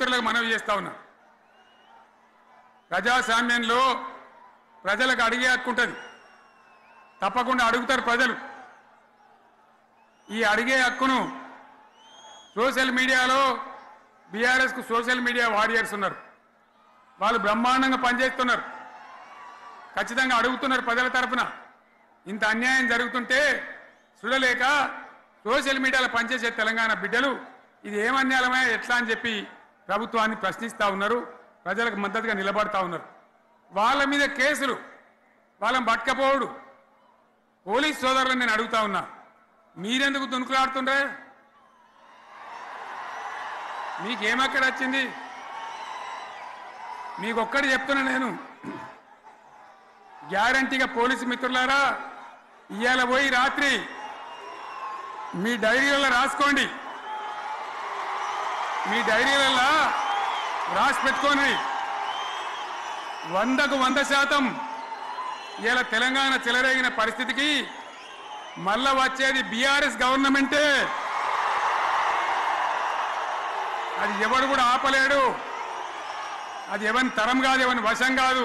మిత్రులకు మనవి చేస్తా ఉన్నా. ప్రజాస్వామ్యంలో ప్రజలకు అడిగే హక్కు ఉంటుంది. తప్పకుండా అడుగుతారు ప్రజలు. ఈ అడిగే హక్కును సోషల్ మీడియాలో బీఆర్ఎస్కు సోషల్ మీడియా వారియర్స్ ఉన్నారు. వాళ్ళు బ్రహ్మాండంగా పనిచేస్తున్నారు. ఖచ్చితంగా అడుగుతున్నారు ప్రజల తరఫున. ఇంత అన్యాయం జరుగుతుంటే చూడలేక సోషల్ మీడియాలో పనిచేసే తెలంగాణ బిడ్డలు ఇది ఏమన్యాయమే ఎట్లా అని చెప్పి ప్రభుత్వాన్ని ప్రశ్నిస్తూ ఉన్నారు. ప్రజలకు మద్దతుగా నిలబడతా ఉన్నారు. వాళ్ళ మీద కేసులు, వాళ్ళని పట్టుకపోవడు. పోలీస్ సోదరులను నేను అడుగుతా ఉన్నా, మీరెందుకు దునుకులాడుతుండ్రే? మీకేమక్కడ వచ్చింది? మీకొక్కటి చెప్తున్నా నేను, గ్యారంటీగా పోలీసు మిత్రులారా, ఇవాళ పోయి రాత్రి మీ డైరీలలో రాసుకోండి. మీ డైరీలలో రాసి పెట్టుకోండి. 100కు 100% ఇలా తెలంగాణ చెలరేగిన పరిస్థితికి మళ్ళా వచ్చేది బీఆర్ఎస్ గవర్నమెంటే. అది ఎవడు కూడా ఆపలేడు. అది ఎవరి తరం కాదు, ఎవరి వశం కాదు.